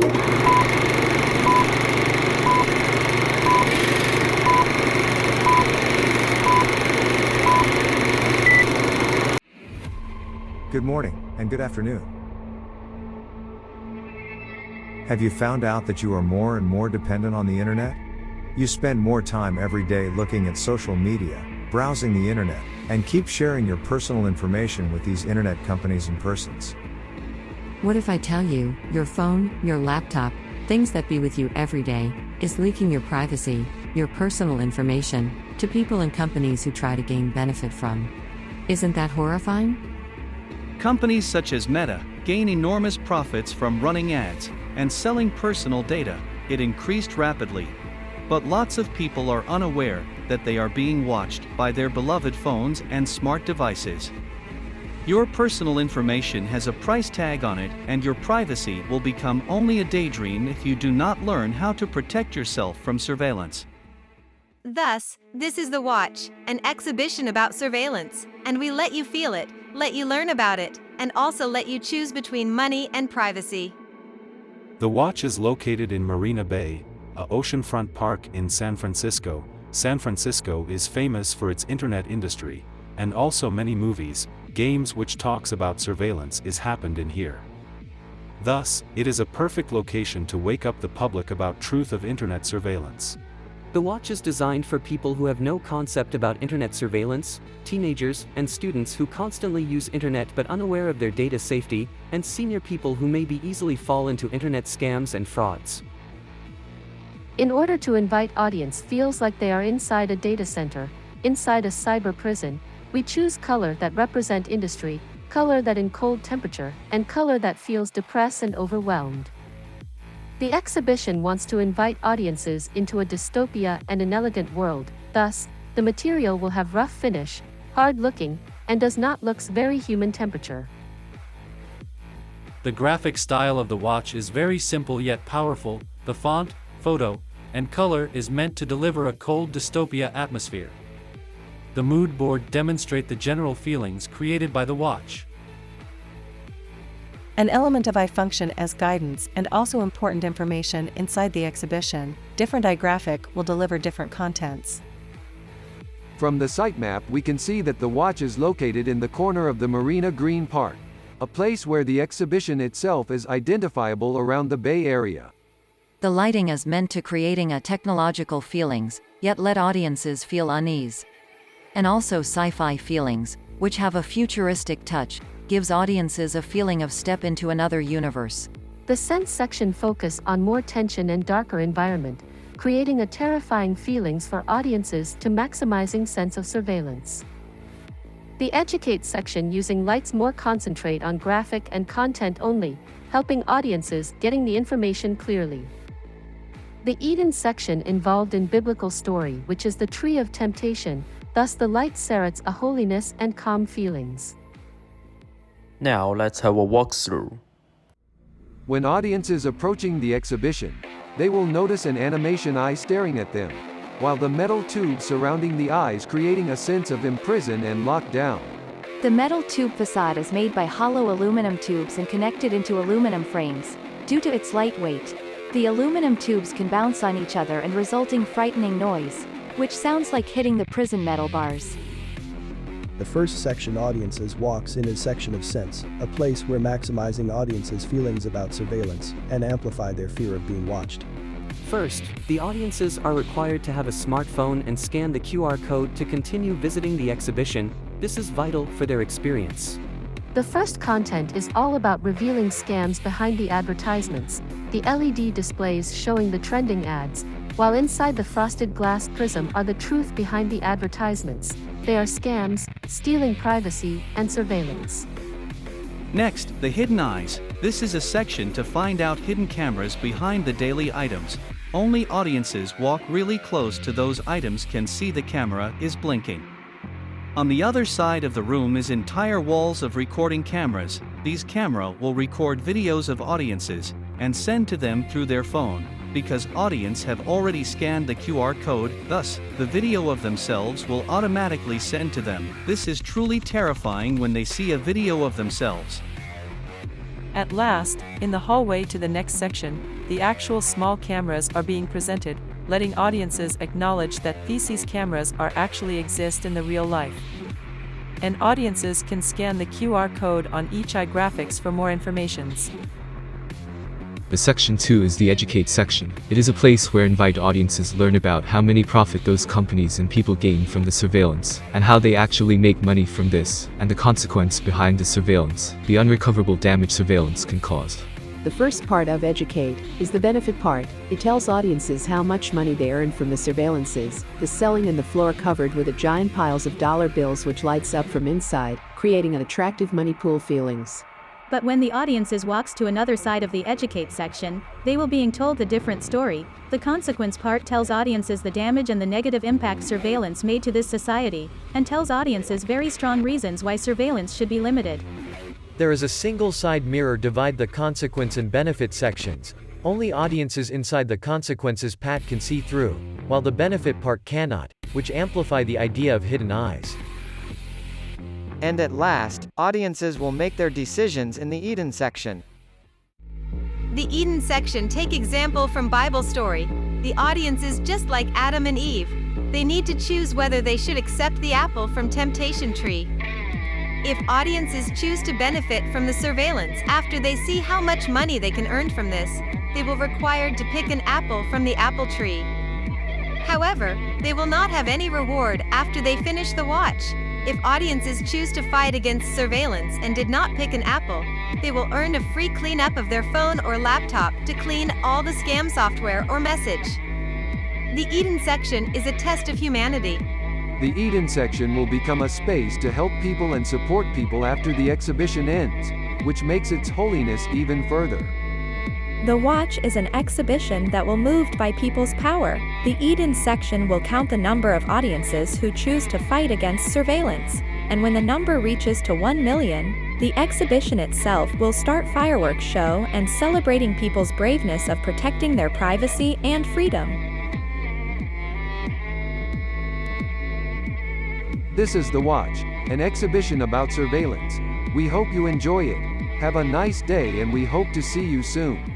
Good morning, and good afternoon. Have you found out that you are more and more dependent on the internet? You spend more time every day looking at social media, browsing the internet, and keep sharing your personal information with these internet companies and persons. What if I tell you, your phone, your laptop, things that be with you every day, is leaking your privacy, your personal information, to people and companies who try to gain benefit from? Isn't that horrifying? Companies such as Meta gain enormous profits from running ads and selling personal data. It increased rapidly. But lots of people are unaware that they are being watched by their beloved phones and smart devices. Your personal information has a price tag on it, and your privacy will become only a daydream if you do not learn how to protect yourself from surveillance. Thus, this is the watch, an exhibition about surveillance, and we let you feel it, let you learn about it, and also let you choose between money and privacy. The watch is located in Marina Bay, a oceanfront park in San Francisco. San Francisco is famous for its internet industry, and also many movies, games which talks about surveillance is happened in here. Thus, it is a perfect location to wake up the public about truth of internet surveillance. The watch is designed for people who have no concept about internet surveillance, teenagers and students who constantly use internet but unaware of their data safety, and senior people who may be easily fall into internet scams and frauds. In order to invite audience feels like they are inside a data center, inside a cyber prison, we choose color that represent industry, color that in cold temperature, and color that feels depressed and overwhelmed. The exhibition wants to invite audiences into a dystopia and an elegant world. Thus, the material will have rough finish, hard looking, and does not looks very human temperature. The graphic style of the watch is very simple yet powerful. The font, photo, and color is meant to deliver a cold dystopia atmosphere. The mood board demonstrate the general feelings created by the watch. An element of eye function as guidance and also important information inside the exhibition. Different eye graphic will deliver different contents. From the sitemap we can see that the watch is located in the corner of the Marina Green Park, a place where the exhibition itself is identifiable around the Bay Area. The lighting is meant to creating a technological feelings, yet let audiences feel unease. And also sci-fi feelings, which have a futuristic touch, gives audiences a feeling of step into another universe. The sense section focus on more tension and darker environment, creating a terrifying feelings for audiences to maximizing sense of surveillance. The educate section using lights more concentrate on graphic and content only, helping audiences getting the information clearly. The Eden section involved in biblical story, which is the tree of temptation, thus the light serrates a holiness and calm feelings. Now let's have a walkthrough. When audiences approaching the exhibition, they will notice an animation eye staring at them, while the metal tube surrounding the eyes creating a sense of imprisoned and locked down. The metal tube facade is made by hollow aluminum tubes and connected into aluminum frames. Due to its light weight, the aluminum tubes can bounce on each other and resulting frightening noise, which sounds like hitting the prison metal bars. The first section audiences walks in a section of sense, a place where maximizing audiences' feelings about surveillance and amplify their fear of being watched. First, the audiences are required to have a smartphone and scan the QR code to continue visiting the exhibition. This is vital for their experience. The first content is all about revealing scams behind the advertisements, the LED displays showing the trending ads, while inside the frosted glass prism are the truth behind the advertisements. They are scams, stealing privacy, and surveillance. Next, the hidden eyes. This is a section to find out hidden cameras behind the daily items. Only audiences walk really close to those items can see the camera is blinking. On the other side of the room is entire walls of recording cameras. These camera will record videos of audiences and send to them through their phone, because audience have already scanned the QR code, thus, the video of themselves will automatically send to them. This is truly terrifying when they see a video of themselves. At last, in the hallway to the next section, the actual small cameras are being presented, letting audiences acknowledge that these cameras actually exist in the real life. And audiences can scan the QR code on each eye graphics for more informations. The section 2 is the Educate section. It is a place where invite audiences learn about how many profit those companies and people gain from the surveillance, and how they actually make money from this, and the consequence behind the surveillance, the unrecoverable damage surveillance can cause. The first part of Educate is the benefit part. It tells audiences how much money they earn from the surveillances, the selling and the floor covered with giant piles of dollar bills which lights up from inside, creating an attractive money pool feelings. But when the audiences walks to another side of the Educate section, they will being told the different story. The consequence part tells audiences the damage and the negative impact surveillance made to this society, and tells audiences very strong reasons why surveillance should be limited. There is a single side mirror divide the consequence and benefit sections. Only audiences inside the consequences part can see through, while the benefit part cannot, which amplify the idea of hidden eyes. And at last, audiences will make their decisions in the Eden section. The Eden section take example from Bible story. The audience is just like Adam and Eve. They need to choose whether they should accept the apple from temptation tree. If audiences choose to benefit from the surveillance after they see how much money they can earn from this, they will required to pick an apple from the apple tree. However, they will not have any reward after they finish the watch. If audiences choose to fight against surveillance and did not pick an apple, they will earn a free cleanup of their phone or laptop to clean all the scam software or message. The Eden section is a test of humanity. The Eden section will become a space to help people and support people after the exhibition ends, which makes its holiness even further. The Watch is an exhibition that will move by people's power. The Eden section will count the number of audiences who choose to fight against surveillance, and when the number reaches to 1 million, the exhibition itself will start fireworks show and celebrating people's braveness of protecting their privacy and freedom. This is The Watch, an exhibition about surveillance. We hope you enjoy it. Have a nice day and we hope to see you soon.